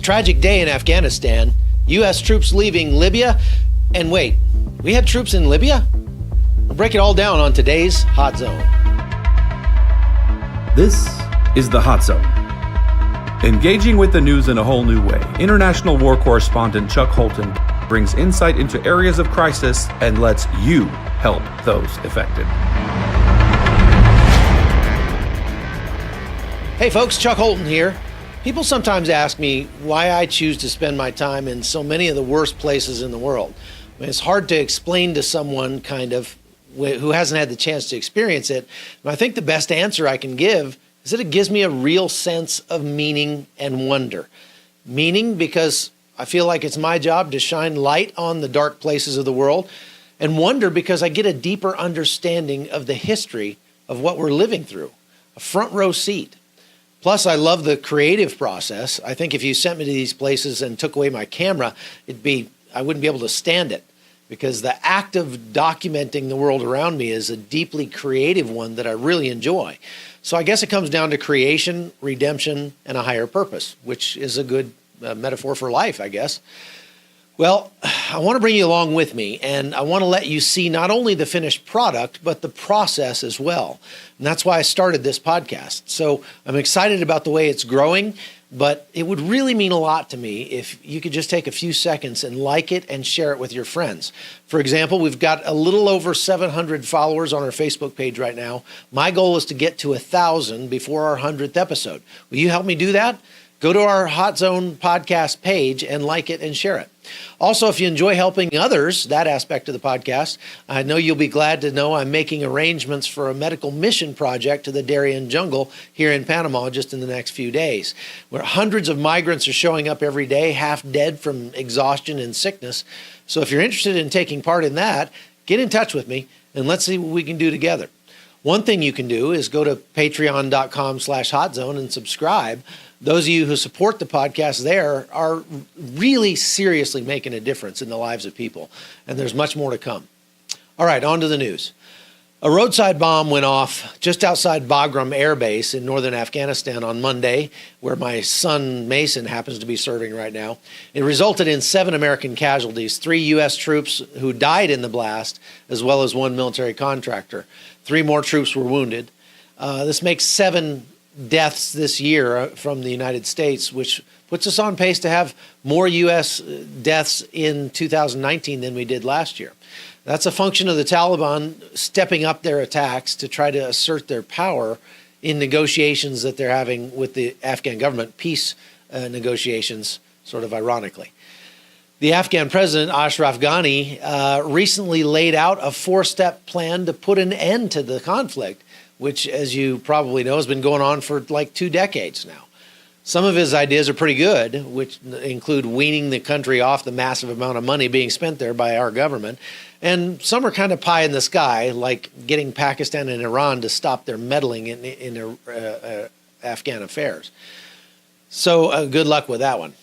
tragic day in Afghanistan, U.S. troops leaving Libya, and wait, we had troops in Libya? We'll break it all down on today's Hot Zone. This is the Hot Zone. Engaging with the news in a whole new way, international war correspondent Chuck Holton brings insight into areas of crisis and lets you help those affected. Hey folks, Chuck Holton here. People sometimes ask me why I choose to spend my time in so many of the worst places in the world. I mean, it's hard to explain to someone who hasn't had the chance to experience it. And I think the best answer I can give is that it gives me a real sense of meaning and wonder. Meaning because I feel like it's my job to shine light on the dark places of the world, and wonder because I get a deeper understanding of the history of what we're living through, a front row seat. Plus, I love the creative process. I think if you sent me to these places and took away my camera, I wouldn't be able to stand it, because the act of documenting the world around me is a deeply creative one that I really enjoy. So I guess it comes down to creation, redemption, and a higher purpose, which is a good metaphor for life, I guess. Well, I want to bring you along with me, and I want to let you see not only the finished product, but the process as well. And that's why I started this podcast. So I'm excited about the way it's growing, but it would really mean a lot to me if you could just take a few seconds and like it and share it with your friends. For example, we've got a little over 700 followers on our Facebook page right now. My goal is to get to 1,000 before our 100th episode. Will you help me do that? Go to our Hot Zone podcast page and like it and share it. Also, if you enjoy helping others, that aspect of the podcast, I know you'll be glad to know I'm making arrangements for a medical mission project to the Darien jungle here in Panama just in the next few days, where hundreds of migrants are showing up every day, half dead from exhaustion and sickness. So if you're interested in taking part in that, get in touch with me and let's see what we can do together. One thing you can do is go to patreon.com/hotzone and subscribe. Those of you who support the podcast there are really seriously making a difference in the lives of people, and there's much more to come. All right, on to the news. A roadside bomb went off just outside Bagram Air Base in northern Afghanistan on Monday, where my son Mason happens to be serving right now. It resulted in 7 American casualties, 3 U.S. troops who died in the blast, as well as 1 military contractor. 3 more troops were wounded. This makes 7 deaths this year from the United States, which puts us on pace to have more U.S. deaths in 2019 than we did last year. That's a function of the Taliban stepping up their attacks to try to assert their power in negotiations that they're having with the Afghan government, peace negotiations, sort of ironically. The Afghan president, Ashraf Ghani, recently laid out a 4-step plan to put an end to the conflict, which, as you probably know, has been going on for like 2 decades now. Some of his ideas are pretty good, which include weaning the country off the massive amount of money being spent there by our government. And some are kind of pie in the sky, like getting Pakistan and Iran to stop their meddling in Afghan affairs. So good luck with that one.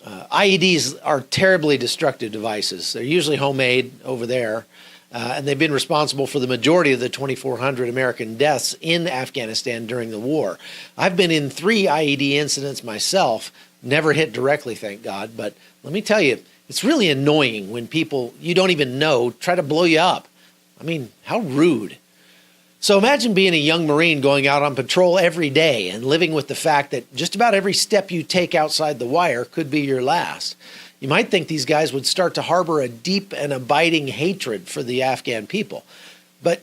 IEDs are terribly destructive devices. They're usually homemade over there. And they've been responsible for the majority of the 2,400 American deaths in Afghanistan during the war. I've been in 3 IED incidents myself, never hit directly, thank God. But let me tell you, it's really annoying when people you don't even know try to blow you up. I mean, how rude. So imagine being a young Marine going out on patrol every day and living with the fact that just about every step you take outside the wire could be your last. You might think these guys would start to harbor a deep and abiding hatred for the Afghan people. But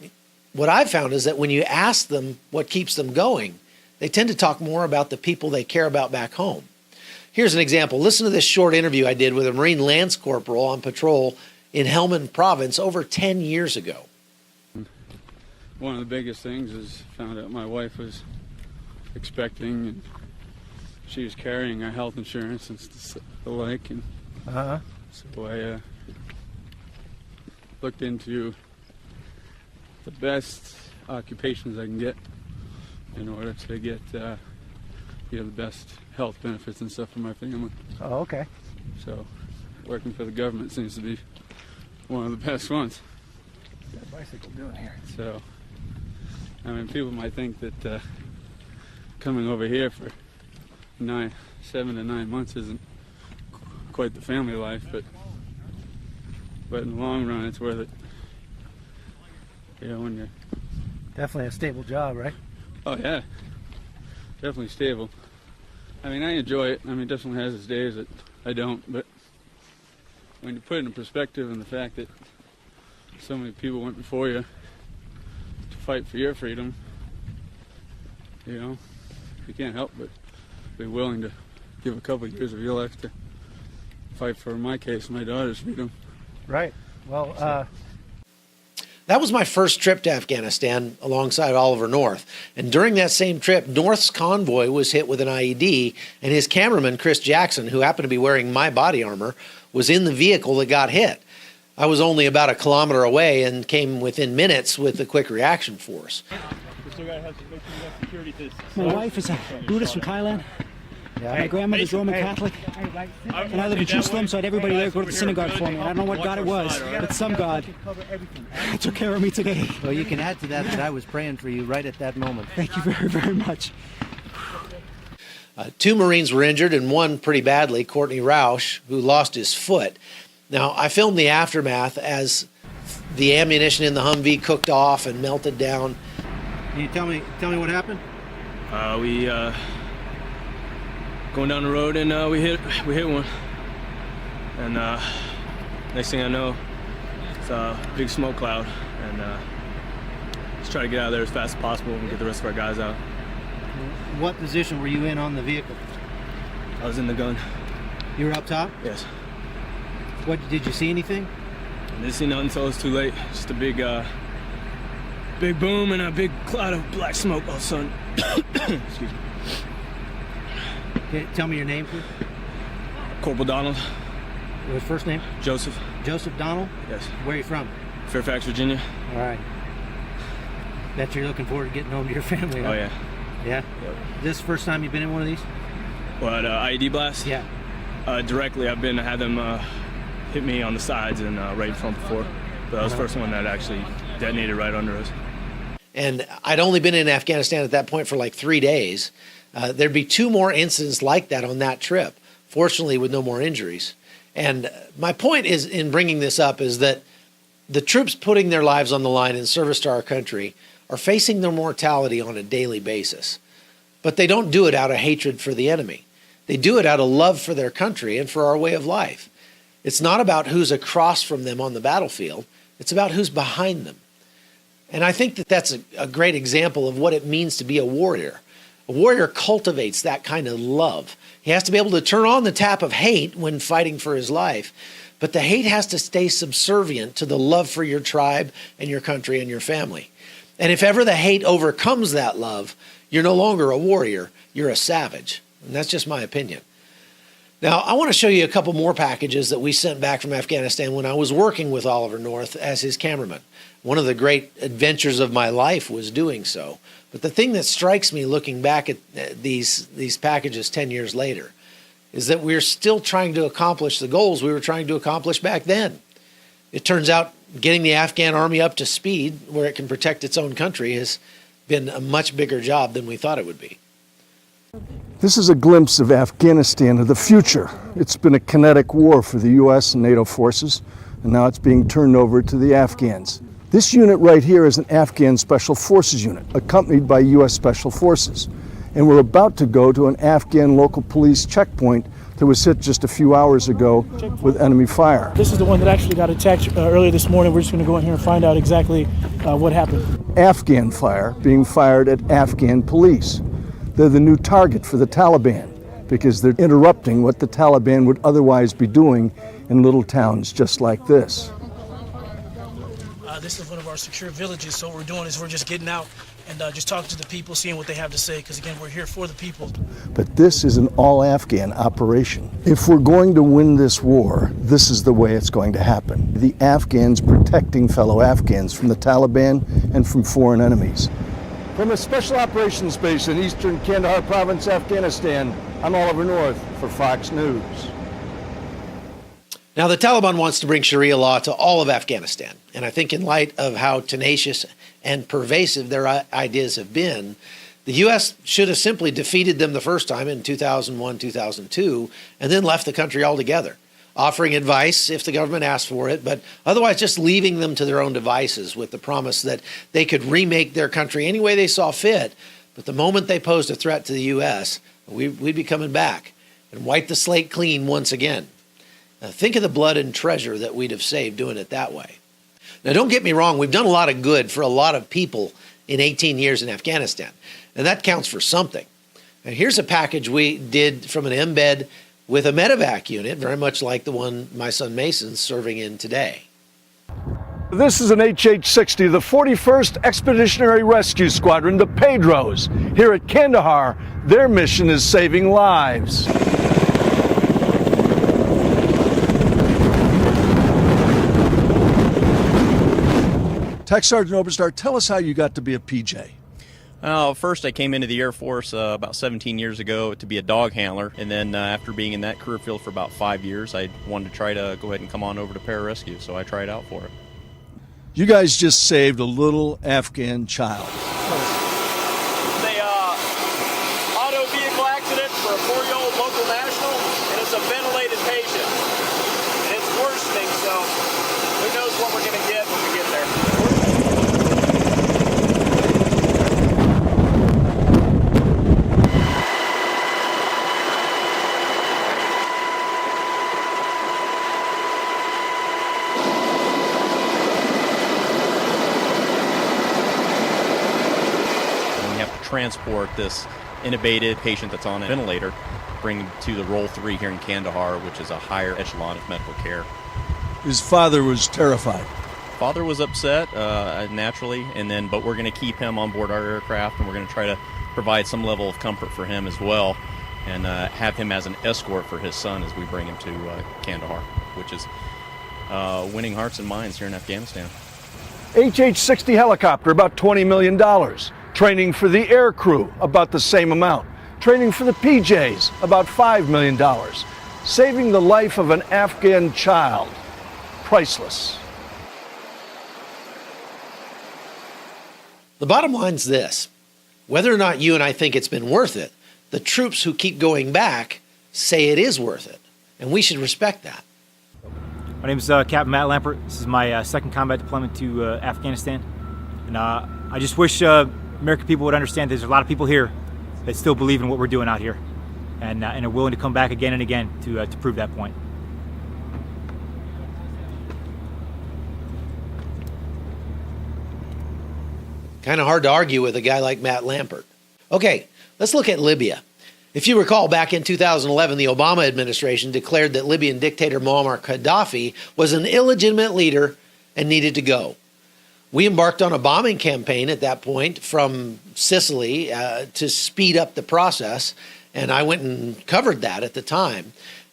what I've found is that when you ask them what keeps them going, they tend to talk more about the people they care about back home. Here's an example. Listen to this short interview I did with a Marine Lance Corporal on patrol in Helmand Province over 10 years ago. One of the biggest things is found out my wife was expecting, and she was carrying our health insurance and the like, and so I looked into the best occupations I can get in order to get the best health benefits and stuff for my family. Oh, okay. So working for the government seems to be one of the best ones. What's that bicycle doing here? So, I mean, people might think that coming over here for 7 to 9 months isn't quite the family life, but in the long run, it's worth it. You know, when you're... Definitely a stable job, right? Oh yeah, definitely stable. I mean, I enjoy it. I mean, it definitely has its days that I don't, but when you put it in perspective and the fact that so many people went before you to fight for your freedom, you know, you can't help but be willing to give a couple of years of your life to fight for, in my case, my daughter's freedom. Right. Well, That was my first trip to Afghanistan alongside Oliver North. And during that same trip, North's convoy was hit with an IED, and his cameraman, Chris Jackson, who happened to be wearing my body armor, was in the vehicle that got hit. I was only about a kilometer away and came within minutes with the quick reaction force. My wife is a Buddhist from Thailand. My grandmother's Roman Catholic. And I live in Jerusalem, so I had everybody there go to the synagogue for me. I don't know what God it was, but some God took care of me today. well, you can add to that I was praying for you right at that moment. Thank you very, very much. 2 Marines were injured, and one pretty badly, Courtney Roush, who lost his foot. Now, I filmed the aftermath as the ammunition in the Humvee cooked off and melted down. Can you tell me what happened? We going down the road and we hit one, and next thing I know, it's a big smoke cloud, and just try to get out of there as fast as possible and get the rest of our guys out. What position were you in on the vehicle? I was in the gun. You were up top? Yes. What, did you see anything? I didn't see nothing until it was too late. Just a big boom and a big cloud of black smoke all of a sudden. Excuse me. Okay, tell me your name, please. Corporal Donald. His first name? Joseph. Joseph Donald? Yes. Where are you from? Fairfax, Virginia. All right. Bet you're looking forward to getting home to your family, huh? Oh yeah. Yeah? Yep. Is this the first time you've been in one of these? What, IED blast? Yeah. Directly, I've had them hit me on the sides and right in front before. But that was the first one that actually detonated right under us. And I'd only been in Afghanistan at that point for like 3 days. There'd be 2 more incidents like that on that trip, fortunately with no more injuries. And my point is in bringing this up is that the troops putting their lives on the line in service to our country are facing their mortality on a daily basis. But they don't do it out of hatred for the enemy. They do it out of love for their country and for our way of life. It's not about who's across from them on the battlefield. It's about who's behind them. And I think that that's a great example of what it means to be a warrior. A warrior cultivates that kind of love. He has to be able to turn on the tap of hate when fighting for his life, but the hate has to stay subservient to the love for your tribe and your country and your family. And if ever the hate overcomes that love, you're no longer a warrior, you're a savage. And that's just my opinion. Now, I want to show you a couple more packages that we sent back from Afghanistan when I was working with Oliver North as his cameraman. One of the great adventures of my life was doing so. But the thing that strikes me looking back at these packages 10 years later is that we're still trying to accomplish the goals we were trying to accomplish back then. It turns out getting the Afghan army up to speed where it can protect its own country has been a much bigger job than we thought it would be. This is a glimpse of Afghanistan of the future. It's been a kinetic war for the U.S. and NATO forces, and now it's being turned over to the Afghans. This unit right here is an Afghan Special Forces unit, accompanied by U.S. Special Forces. And we're about to go to an Afghan local police checkpoint that was hit just a few hours ago with enemy fire. This is the one that actually got attacked earlier this morning. We're just going to go in here and find out exactly what happened. Afghan fire being fired at Afghan police. They're the new target for the Taliban because they're interrupting what the Taliban would otherwise be doing in little towns just like this. This is one of our secure villages, so what we're doing is we're just getting out and just talking to the people, seeing what they have to say, because again, we're here for the people. But this is an all-Afghan operation. If we're going to win this war, this is the way it's going to happen. The Afghans protecting fellow Afghans from the Taliban and from foreign enemies. From a special operations base in eastern Kandahar province, Afghanistan, I'm Oliver North for Fox News. Now, the Taliban wants to bring Sharia law to all of Afghanistan. And I think in light of how tenacious and pervasive their ideas have been, the U.S. should have simply defeated them the first time in 2001, 2002, and then left the country altogether. offering advice if the government asked for it, but otherwise just leaving them to their own devices with the promise that they could remake their country any way they saw fit. But the moment they posed a threat to the U.S., we'd be coming back and wipe the slate clean once again. Now, think of the blood and treasure that we'd have saved doing it that way. Now, don't get me wrong. We've done a lot of good for a lot of people in 18 years in Afghanistan, and that counts for something. Now, here's a package we did from an embed with a medevac unit, very much like the one my son Mason's serving in today. This is an HH-60, the 41st Expeditionary Rescue Squadron, the Pedros. Here at Kandahar, their mission is saving lives. Tech Sergeant Oberstar, tell us how you got to be a PJ. First, I came into the Air Force about 17 years ago to be a dog handler, and then after being in that career field for about 5 years, I wanted to try to go ahead and come on over to pararescue, so I tried out for it. You guys just saved a little Afghan child. It's a auto vehicle accident for a 4-year-old local national, and it's a ventilated patient. And it's worsening, so who knows what we're going to get when we get there. Transport this intubated patient that's on a ventilator, bring him to the Roll 3 here in Kandahar, which is a higher echelon of medical care. His father was terrified. Father was upset, naturally, but we're going to keep him on board our aircraft, and we're going to try to provide some level of comfort for him as well, and have him as an escort for his son as we bring him to Kandahar, which is winning hearts and minds here in Afghanistan. HH-60 helicopter, about $20 million. Training for the air crew, about the same amount. Training for the PJs, about $5 million. Saving the life of an Afghan child, priceless. The bottom line's this. Whether or not you and I think it's been worth it, the troops who keep going back say it is worth it, and we should respect that. My name is Captain Matt Lampert. This is my second combat deployment to Afghanistan. And I just wish American people would understand there's a lot of people here that still believe in what we're doing out here and are willing to come back again and again to prove that point. Kind of hard to argue with a guy like Matt Lampert. Okay, let's look at Libya. If you recall, back in 2011, the Obama administration declared that Libyan dictator Muammar Gaddafi was an illegitimate leader and needed to go. We embarked on a bombing campaign at that point from Sicily to speed up the process, and I went and covered that at the time.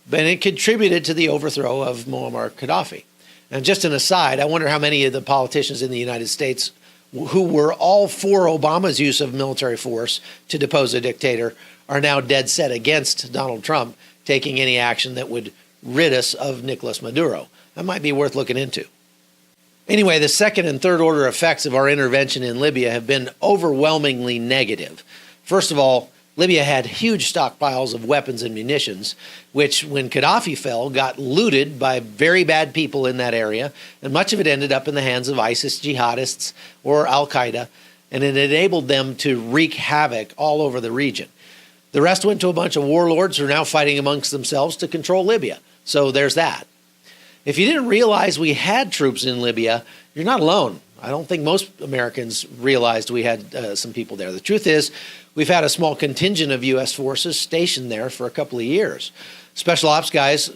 But it contributed to the overthrow of Muammar Gaddafi. And just an aside, I wonder how many of the politicians in the United States who were all for Obama's use of military force to depose a dictator are now dead set against Donald Trump taking any action that would rid us of Nicolas Maduro. That might be worth looking into. Anyway, the second and third order effects of our intervention in Libya have been overwhelmingly negative. First of all, Libya had huge stockpiles of weapons and munitions, which, when Gaddafi fell, got looted by very bad people in that area, and much of it ended up in the hands of ISIS jihadists or Al-Qaeda, and it enabled them to wreak havoc all over the region. The rest went to a bunch of warlords who are now fighting amongst themselves to control Libya. So there's that. If you didn't realize we had troops in Libya, you're not alone. I don't think most Americans realized we had some people there. The truth is, we've had a small contingent of U.S. forces stationed there for a couple of years. Special ops guys,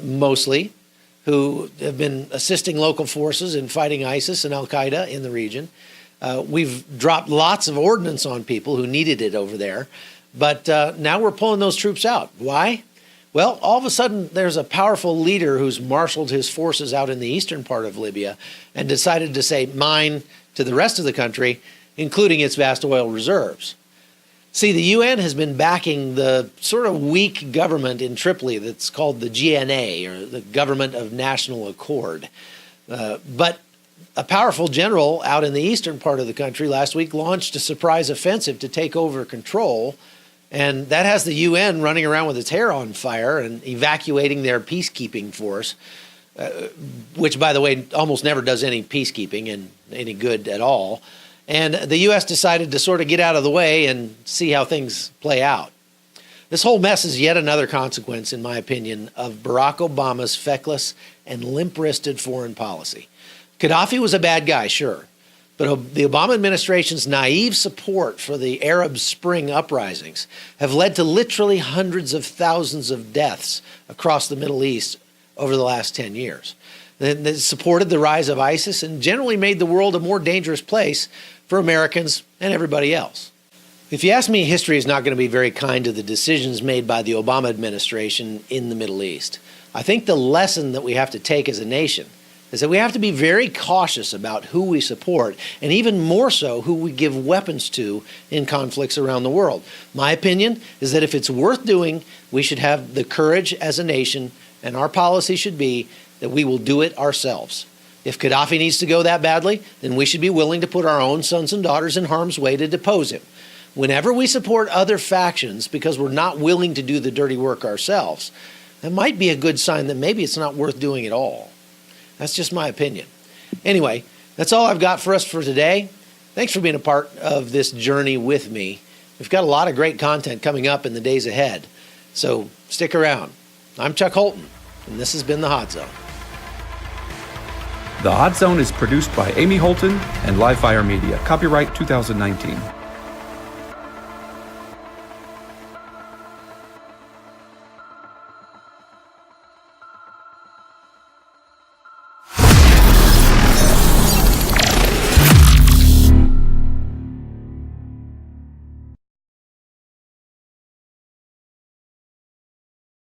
mostly, who have been assisting local forces in fighting ISIS and Al-Qaeda in the region. We've dropped lots of ordnance on people who needed it over there. But now we're pulling those troops out. Why? Well, all of a sudden, there's a powerful leader who's marshaled his forces out in the eastern part of Libya and decided to say mine to the rest of the country, including its vast oil reserves. See, the UN has been backing the sort of weak government in Tripoli that's called the GNA, or the Government of National Accord. But a powerful general out in the eastern part of the country last week launched a surprise offensive to take over control And that has the UN running around with its hair on fire and evacuating their peacekeeping force, which, by the way, almost never does any peacekeeping and any good at all. And the U.S. decided to sort of get out of the way and see how things play out. This whole mess is yet another consequence, in my opinion, of Barack Obama's feckless and limp-wristed foreign policy. Gaddafi was a bad guy, sure, but the Obama administration's naive support for the Arab Spring uprisings have led to literally hundreds of thousands of deaths across the Middle East over the last 10 years. They supported the rise of ISIS and generally made the world a more dangerous place for Americans and everybody else. If you ask me, history is not going to be very kind to the decisions made by the Obama administration in the Middle East. I think the lesson that we have to take as a nation is that we have to be very cautious about who we support, and even more so who we give weapons to in conflicts around the world. My opinion is that if it's worth doing, we should have the courage as a nation, and our policy should be that we will do it ourselves. If Gaddafi needs to go that badly, then we should be willing to put our own sons and daughters in harm's way to depose him. Whenever we support other factions because we're not willing to do the dirty work ourselves, that might be a good sign that maybe it's not worth doing at all. That's just my opinion. Anyway, that's all I've got for us for today. Thanks for being a part of this journey with me. We've got a lot of great content coming up in the days ahead, so stick around. I'm Chuck Holton, and this has been The Hot Zone. The Hot Zone is produced by Amy Holton and Livefire Media. Copyright 2019.